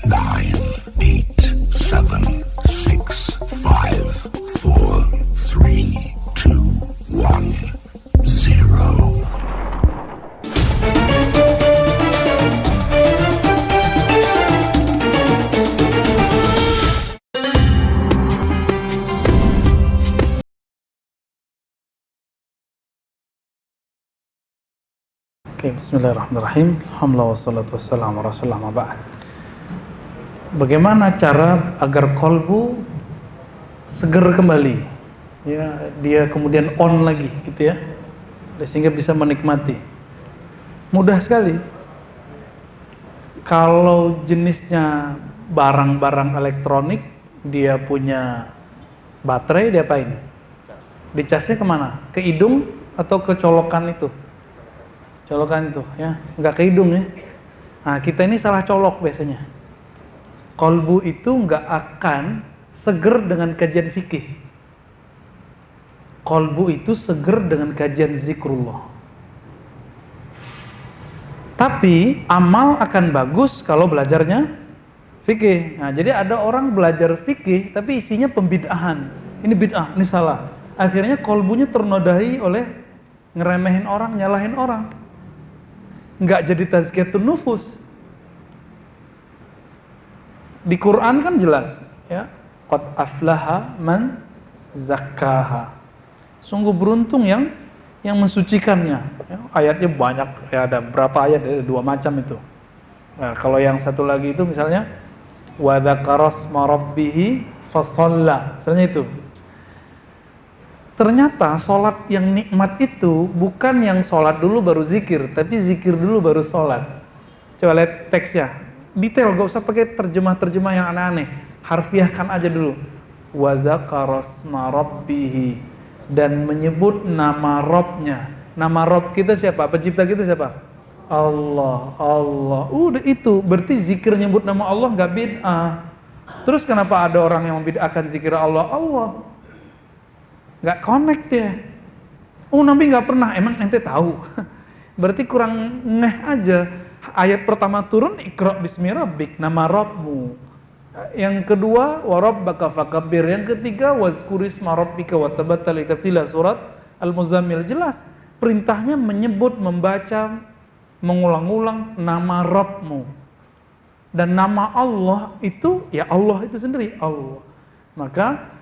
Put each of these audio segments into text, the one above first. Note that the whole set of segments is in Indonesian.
nine, eight, seven, six, five, four, three, two, one, zero. Bismillahirrahmanirrahim. Alhamdulillah wassalatu wassalamu ala rasulillah ma ba'd. Bagaimana cara agar kolbu seger kembali? Ya, dia kemudian on lagi gitu ya. Sehingga bisa menikmati. Mudah sekali. Kalau jenisnya barang-barang elektronik, dia punya baterai, dia apain? Dicasnya kemana? Ke hidung atau ke colokan itu? Colokan itu ya, nggak ke hidung ya. Nah, kita ini salah colok biasanya. Kolbu itu nggak akan seger dengan kajian fikih. Kolbu itu seger dengan kajian zikrullah. Tapi amal akan bagus kalau belajarnya fikih. Nah, jadi ada orang belajar fikih tapi isinya pembid'ahan. Ini bid'ah, ini salah. Akhirnya kolbunya ternodai oleh ngeremehin orang, nyalahin orang. Nggak jadi tazkiyatun nufus. Di Quran kan jelas ya, qad aflaha man zakkaha. Sungguh beruntung yang mensucikannya ya, ayatnya banyak ya, ada berapa ayat, ada 2 macam itu. Nah, kalau yang satu lagi itu misalnya wa dzakaras marabbihi fasalla, misalnya itu. Ternyata sholat yang nikmat itu bukan yang sholat dulu baru zikir, tapi zikir dulu baru sholat. Coba lihat teksnya, detail, gak usah pakai terjemah-terjemah yang aneh-aneh. Harfiahkan aja dulu. Wa dzakarasma rabbihi, dan menyebut nama Robnya. Nama Rob kita siapa? Pencipta kita siapa? Allah. Allah. Udah itu, berarti zikir nyebut nama Allah gak bid'ah. Terus kenapa ada orang yang membid'ahkan zikir Allah? Allah. Nggak connect ya. Oh, Nabi nggak pernah, emang ente tahu? Berarti kurang ngeh aja. Ayat pertama turun, Iqra bismi rabbik, nama Rabbmu. Yang kedua, wa rabbaka fakabbir. Yang ketiga, wazkurisma rabbika wa tabattal ila surat Al-Muzammil. Jelas perintahnya menyebut, membaca, mengulang-ulang nama Rabbmu. Dan nama Allah itu ya Allah itu sendiri, Allah. Maka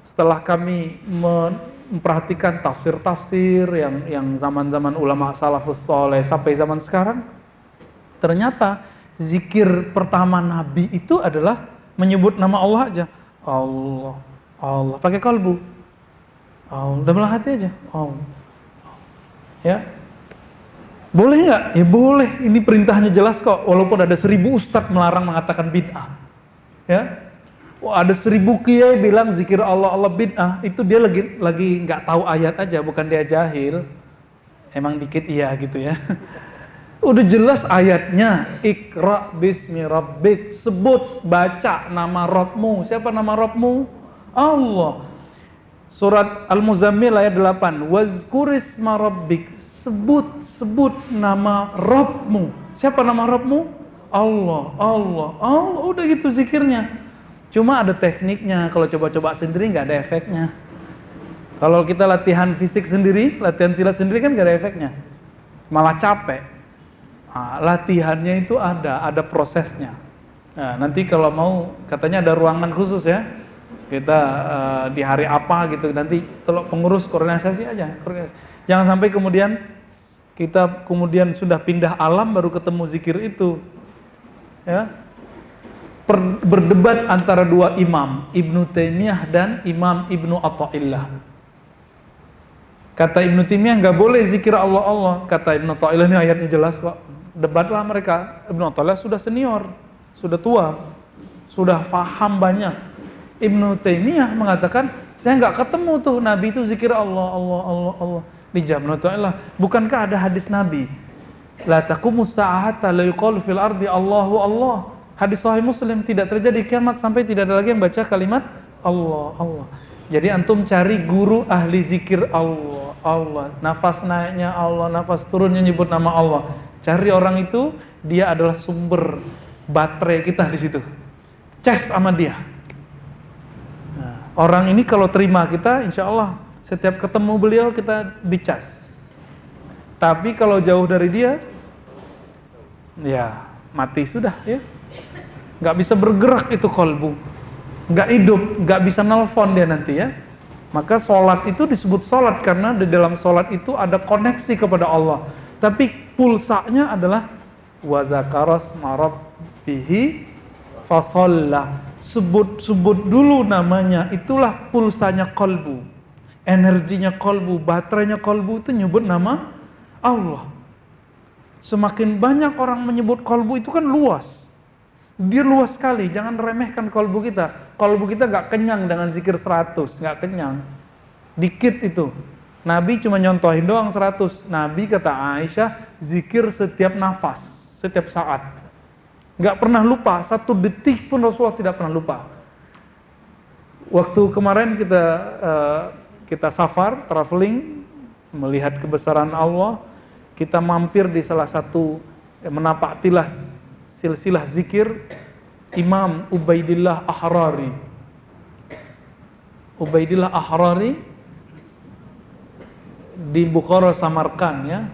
setelah kami memperhatikan tafsir-tafsir yang zaman-zaman ulama salafus saleh sampai zaman sekarang, ternyata zikir pertama Nabi itu adalah menyebut nama Allah aja. Allah, Allah, pakai kalbu. Allah, dalam hati aja. Allah. Ya. Boleh nggak? Ya boleh. Ini perintahnya jelas kok. Walaupun ada 1000 ustadz melarang mengatakan bid'ah. Ya. Wah, ada 1000 kiai bilang zikir Allah Allah bid'ah, itu dia lagi nggak tahu ayat aja, bukan dia jahil. Emang dikit iya gitu ya. Udah jelas ayatnya, Iqra bismi rabbik, sebut, baca nama Rabbmu. Siapa nama Rabbmu? Allah. Surat Al-Muzammil ayat 8, wazkurisma rabbik, sebut nama Rabbmu. Siapa nama Rabbmu? Allah, Allah, Allah. Udah gitu zikirnya. Cuma ada tekniknya, kalau coba-coba sendiri nggak ada efeknya. Kalau kita latihan fisik sendiri, latihan silat sendiri kan nggak ada efeknya, malah capek. Nah, latihannya itu ada prosesnya. Nah, nanti kalau mau, katanya ada ruangan khusus ya, kita di hari apa gitu, nanti tolong pengurus koordinasi aja. Jangan sampai kemudian kita sudah pindah alam baru ketemu zikir itu, ya. Berdebat antara 2 imam, Ibnu Taimiyah dan Imam Ibnu Athaillah. Kata Ibnu Taimiyah nggak boleh zikir Allah Allah. Kata Ibnu Athaillah, ini ayatnya jelas kok. Debatlah mereka. Ibnu Athaillah sudah senior, sudah tua, sudah paham banyak. Ibnu Taimiyah mengatakan, saya nggak ketemu tuh Nabi itu zikir Allah Allah Allah Allah. Dijawab Ibnu Athaillah, bukankah ada hadis Nabi? La taqumus sa'ata la yuqalu fil ardi Allahu Allah. Hadis Sahih Muslim, tidak terjadi kiamat sampai tidak ada lagi yang baca kalimat Allah, Allah. Jadi antum cari guru ahli zikir Allah, Allah. Nafas naiknya Allah, nafas turunnya nyebut nama Allah. Cari orang itu, dia adalah sumber baterai kita di situ. Cas sama dia. Nah, orang ini kalau terima kita, insya Allah setiap ketemu beliau kita dicas. Tapi kalau jauh dari dia, ya mati sudah ya. Nggak bisa bergerak itu kolbu, nggak hidup, nggak bisa nelfon dia nanti ya. Maka sholat itu disebut sholat karena di dalam sholat itu ada koneksi kepada Allah. Tapi pulsanya adalah wa zakaras marabbihi fasalla. Sebut dulu namanya, itulah pulsanya kolbu, energinya kolbu, baterainya kolbu itu nyebut nama Allah. Semakin banyak orang menyebut kolbu itu kan luas. Dia luas sekali, jangan remehkan kolbu kita. Kolbu kita gak kenyang dengan zikir 100, gak kenyang. Dikit itu. Nabi cuma nyontohin doang 100. Nabi kata Aisyah, zikir setiap nafas, setiap saat. Gak pernah lupa, 1 detik pun Rasulullah tidak pernah lupa. Waktu kemarin kita safar, traveling, melihat kebesaran Allah, kita mampir di salah satu menapak tilas silsilah zikir Imam Ubaidillah Ahrari. Ubaidillah Ahrari di Bukhara Samarkand ya.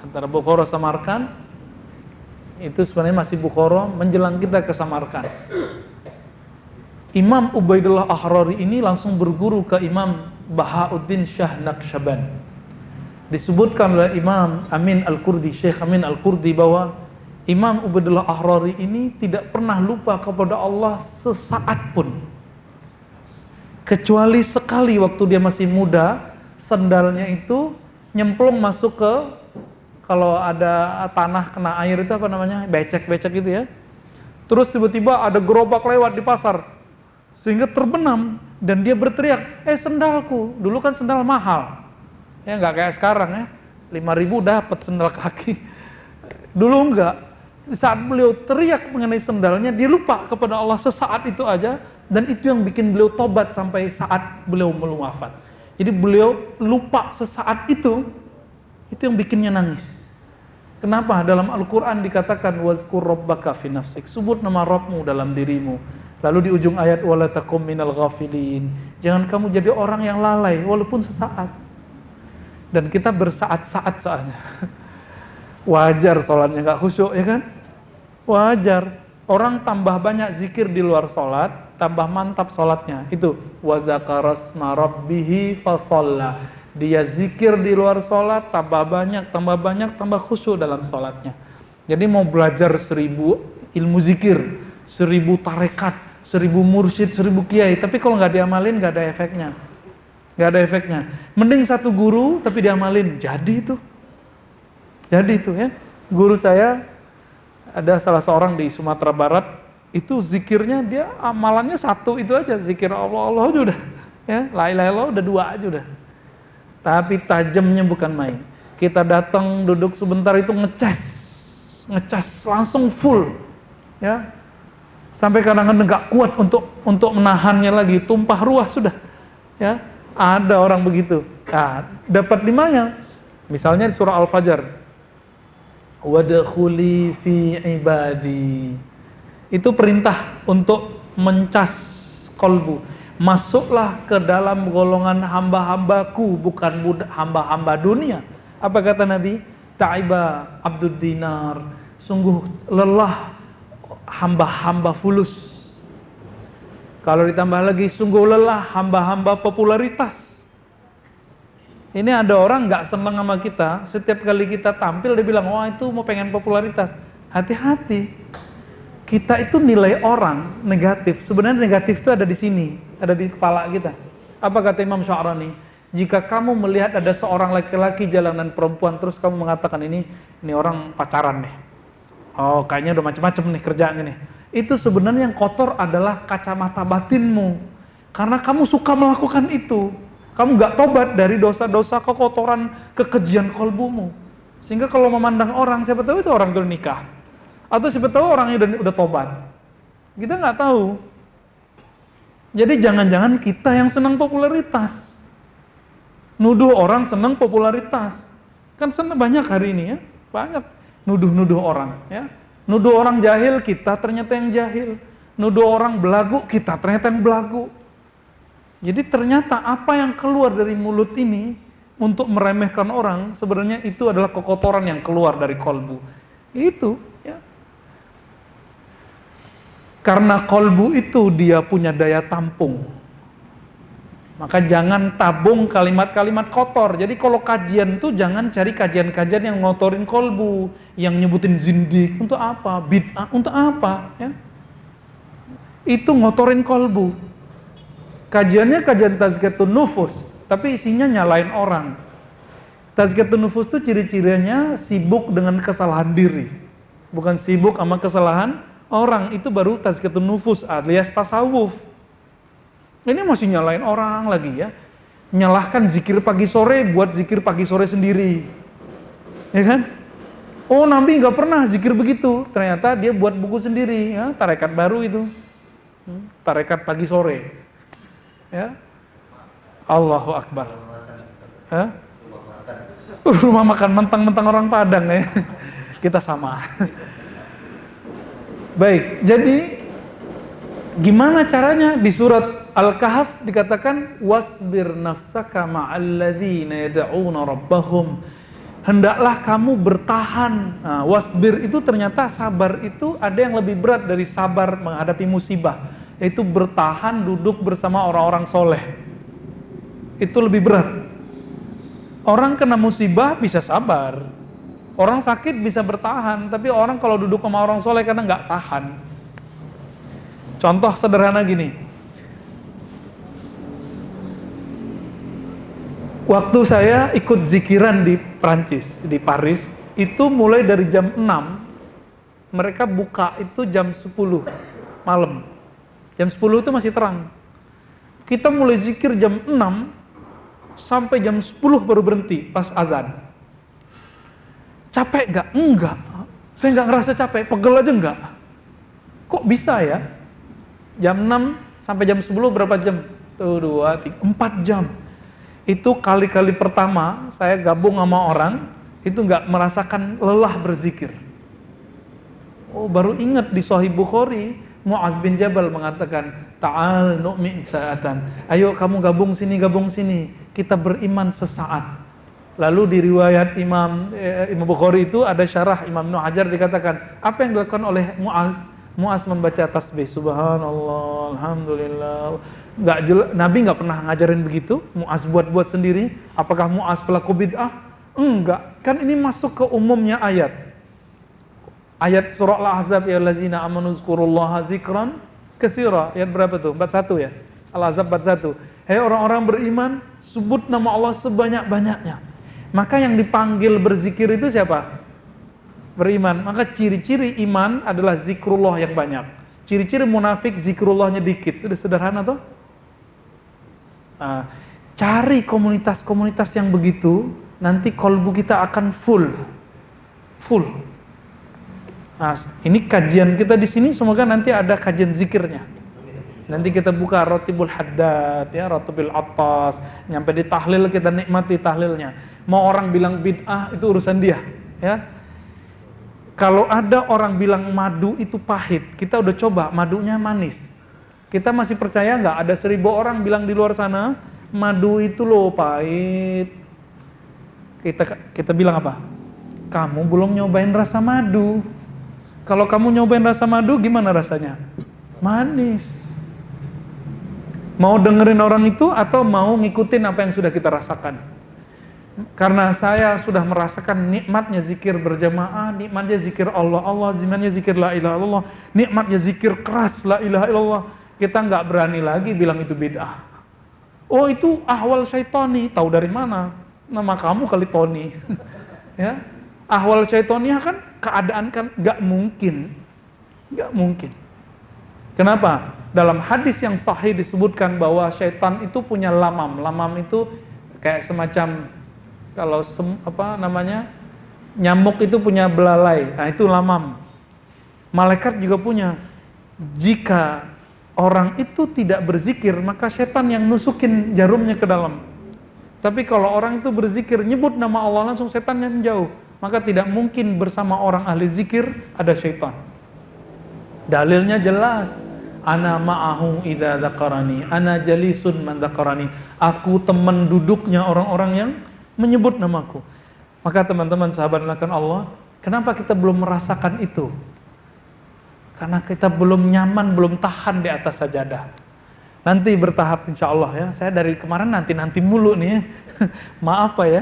Antara Bukhara Samarkand itu sebenarnya masih Bukhara menjelang kita ke Samarkand. Imam Ubaidillah Ahrari ini langsung berguru ke Imam Bahauddin Shah Naqsyaband. Disebutkan oleh Imam Amin Al-Qurdi, Syekh Amin Al-Qurdi bahwa Imam Ubaidillah Ahrari ini tidak pernah lupa kepada Allah sesaat pun. Kecuali sekali waktu dia masih muda, sendalnya itu nyemplung masuk ke, kalau ada tanah kena air itu apa namanya, becek-becek gitu ya. Terus tiba-tiba ada gerobak lewat di pasar, sehingga terbenam dan dia berteriak, sendalku. Dulu kan sendal mahal, ya nggak kayak sekarang ya, 5.000 dapat sendal kaki. Dulu enggak. Saat beliau teriak mengenai sendalnya, dia lupa kepada Allah sesaat itu aja, dan itu yang bikin beliau tobat sampai saat beliau belum wafat. Jadi beliau lupa sesaat itu yang bikinnya nangis. Kenapa? Dalam Al-Quran dikatakan wazkur rabbaka fi nafsik, sebut nama Rabbmu dalam dirimu. Lalu di ujung ayat wala takum minal ghafilin, jangan kamu jadi orang yang lalai walaupun sesaat. Dan kita bersaat-saat soalnya. Wajar sholatnya nggak khusyuk ya kan? Wajar. Orang tambah banyak zikir di luar sholat, tambah mantap sholatnya. Itu wa zakarasma rabbihi fasalla. Dia zikir di luar sholat, tambah banyak, tambah khusyuk dalam sholatnya. Jadi mau belajar 1000 ilmu zikir, 1000 tarekat, 1000 mursyid, 1000 kiai, tapi kalau nggak diamalin nggak ada efeknya. Nggak ada efeknya. Mending satu guru tapi diamalin, jadi itu. Jadi itu ya, guru saya ada salah seorang di Sumatera Barat, itu zikirnya dia amalannya satu itu aja, zikir Allah aja udah, ya, la ilaha illallah udah 2 aja udah. Tapi tajamnya bukan main. Kita datang duduk sebentar itu ngecas langsung full, ya, sampai kadang-kadang nggak kuat untuk menahannya lagi, tumpah ruah sudah, ya. Ada orang begitu. Nah, dapat di mana? Misalnya di surah Al-Fajr. Wadkhuli fi ibadi. Itu perintah untuk mencas kolbu. Masuklah ke dalam golongan hamba-hambaku, bukan hamba-hamba dunia. Apa kata Nabi? Ta'iba abdud dinar. Sungguh lelah hamba-hamba fulus. Kalau ditambah lagi, sungguh lelah hamba-hamba popularitas. Ini ada orang nggak senang sama kita, setiap kali kita tampil dia bilang, wah itu mau pengen popularitas. Hati-hati, kita itu nilai orang negatif. Sebenarnya negatif itu ada di sini, ada di kepala kita. Apa kata Imam Sya'rani? Jika kamu melihat ada seorang laki-laki jalanan perempuan, terus kamu mengatakan ini orang pacaran nih. Oh kayaknya udah macam-macam nih kerjaan ini. Itu sebenarnya yang kotor adalah kacamata batinmu. Karena kamu suka melakukan itu. Kamu gak tobat dari dosa-dosa kekotoran, kekejian kolbumu. Sehingga kalau memandang orang, siapa tahu itu orang itu nikah. Atau siapa tahu orangnya udah tobat. Kita gak tahu. Jadi jangan-jangan kita yang senang popularitas. Nuduh orang senang popularitas. Kan banyak hari ini ya. Banyak nuduh-nuduh orang ya. Nuduh orang jahil, kita ternyata yang jahil. Nuduh orang belagu, kita ternyata yang belagu. Jadi ternyata apa yang keluar dari mulut ini untuk meremehkan orang, sebenarnya itu adalah kekotoran yang keluar dari kolbu. Itu, ya. Karena kolbu itu dia punya daya tampung. Maka jangan tabung kalimat-kalimat kotor. Jadi kalau kajian tuh jangan cari kajian-kajian yang ngotorin kolbu, yang nyebutin zindik. Untuk apa? Bid'ah. Untuk apa? Ya. Itu ngotorin kolbu. Kajiannya kajian tazkiyatun nufus, tapi isinya nyalain orang. Tazkiyatun nufus itu ciri-cirinya sibuk dengan kesalahan diri. Bukan sibuk sama kesalahan orang. Itu baru tazkiyatun nufus alias tasawuf. Ini masih nyalain orang lagi ya. Nyalahkan zikir pagi sore buat zikir pagi sore sendiri. Ya kan? Oh, Nabi nggak pernah zikir begitu. Ternyata dia buat buku sendiri ya, tarekat baru itu. Tarekat pagi sore. Ya. Allahu Akbar. Hah? Rumah makan mentang-mentang orang Padang ya. Kita sama. Baik, jadi gimana caranya? Di surat Al-Kahf dikatakan wasbir nafsaka ma'alladzina yad'una rabbahum. Hendaklah kamu bertahan. Nah, wasbir itu ternyata sabar itu ada yang lebih berat dari sabar menghadapi musibah, yaitu bertahan duduk bersama orang-orang soleh. Itu lebih berat. Orang kena musibah bisa sabar, orang sakit bisa bertahan, tapi orang kalau duduk sama orang soleh kadang nggak tahan. Contoh sederhana gini. Waktu saya ikut zikiran di Prancis, di Paris, itu mulai dari jam 6, mereka buka itu jam 10 malam. Jam 10 itu masih terang. Kita mulai zikir jam 6, sampai jam 10 baru berhenti, pas azan. Capek gak? Enggak. Saya gak ngerasa capek, pegel aja enggak. Kok bisa ya? Jam 6 sampai jam 10 berapa jam? 1, 2, 3, 4 jam. Itu kali-kali pertama saya gabung sama orang, itu nggak merasakan lelah berzikir. Oh, baru ingat di Sahih Bukhari, Mu'az bin Jabal mengatakan, Ta'al nu'min sa'atan. Ayo kamu gabung sini, kita beriman sesaat. Lalu di riwayat Imam Bukhari itu ada syarah Imam Ibnu Hajar dikatakan, apa yang dilakukan oleh Mu'az? Mu'az membaca tasbih, subhanallah, alhamdulillah. Nabi nggak pernah ngajarin begitu. Mu'az buat sendiri. Apakah Mu'az pelaku bid'ah? Enggak. Kan ini masuk ke umumnya ayat. Ayat surah Al-Ahzab, ya allazina amanu zkurullaha zikran katsira. Ayat berapa tuh? 41 ya. Al-Ahzab 41. Hei orang-orang beriman, sebut nama Allah sebanyak-banyaknya. Maka yang dipanggil berzikir itu siapa? Beriman. Maka ciri-ciri iman adalah zikrullah yang banyak. Ciri-ciri munafik zikrullahnya dikit. Itu sederhana tuh. Nah, cari komunitas-komunitas yang begitu, nanti kolbu kita akan full. Nah, ini kajian kita di sini, semoga nanti ada kajian zikirnya. Nanti kita buka Ratibul Haddad, ya, Ratibul Attas, nyampe di tahlil kita nikmati tahlilnya. Mau orang bilang bid'ah itu urusan dia, ya. Kalau ada orang bilang madu itu pahit, kita udah coba madunya manis. Kita masih percaya nggak? Ada 1000 orang bilang di luar sana madu itu loh pahit. Kita bilang apa? Kamu belum nyobain rasa madu. Kalau kamu nyobain rasa madu, gimana rasanya? Manis. Mau dengerin orang itu atau mau ngikutin apa yang sudah kita rasakan? Karena saya sudah merasakan nikmatnya zikir berjamaah, nikmatnya zikir Allah, nikmatnya zikir la ilaha illallah, nikmatnya zikir keras la ilaha illallah. Kita nggak berani lagi bilang itu bid'ah. Oh, itu ahwal syaitani. Tahu dari mana? Nama kamu kali Tony. Ya, ahwal syaitani kan keadaan kan nggak mungkin. Kenapa? Dalam hadis yang sahih disebutkan bahwa syaitan itu punya lamam. Lamam itu kayak semacam kalau nyamuk itu punya belalai. Nah, itu lamam. Malaikat juga punya. Jika orang itu tidak berzikir, maka setan yang nusukin jarumnya ke dalam. Tapi kalau orang itu berzikir, nyebut nama Allah, langsung setannya menjauh. maka tidak mungkin bersama orang ahli zikir ada syaitan. Dalilnya jelas. Ana ma'ahu idza dzakarani, ana jalisun man dzakarani. Aku teman duduknya orang-orang yang menyebut namaku. Maka teman-teman sahabat akan Allah, kenapa kita belum merasakan itu? Karena kita belum nyaman, belum tahan di atas sajadah. Nanti bertahap insya Allah ya. Saya dari kemarin nanti mulu nih. Maaf Pak ya.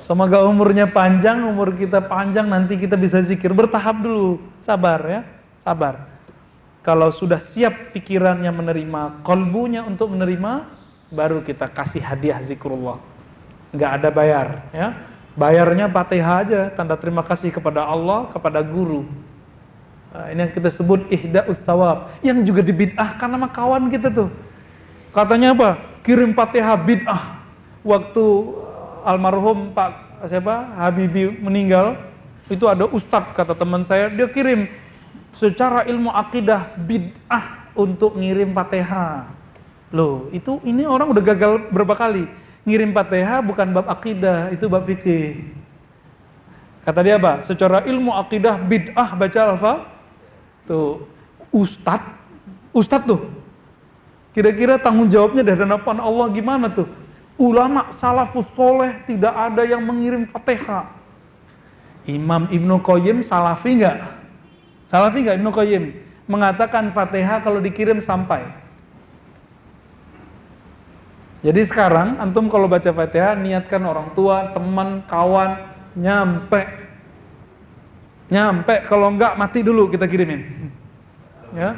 Semoga umurnya panjang, umur kita panjang, nanti kita bisa zikir. Bertahap dulu, sabar ya, sabar. Kalau sudah siap pikirannya menerima, kolbunya untuk menerima, baru kita kasih hadiah zikrullah. Nggak ada bayar ya. Bayarnya Fatihah aja, tanda terima kasih kepada Allah, kepada guru. Nah, ini yang kita sebut ihda'us thawab, yang juga dibid'ahkan sama kawan kita tuh. Katanya apa? Kirim Fatihah bid'ah. Waktu almarhum Pak Habibie meninggal, itu ada ustadz kata teman saya, dia kirim secara ilmu akidah bid'ah untuk ngirim Fatihah. Loh, ini orang udah gagal berapa kali. Ngirim Fatihah bukan bab akidah, itu bab fikih. Kata dia apa? Secara ilmu akidah bid'ah baca alfa. Tuh, ustadz tuh. Kira-kira tanggung jawabnya dari hadapan Allah gimana tuh? Ulama salafus soleh tidak ada yang mengirim Fatihah. Imam Ibnu Qayyim salafi enggak? Salafi enggak Ibnu Qayyim? Mengatakan Fatihah kalau dikirim sampai. Jadi sekarang antum kalau baca Fatihah niatkan orang tua, teman, kawan, nyampe. Kalau enggak mati dulu kita kirimin. Ya.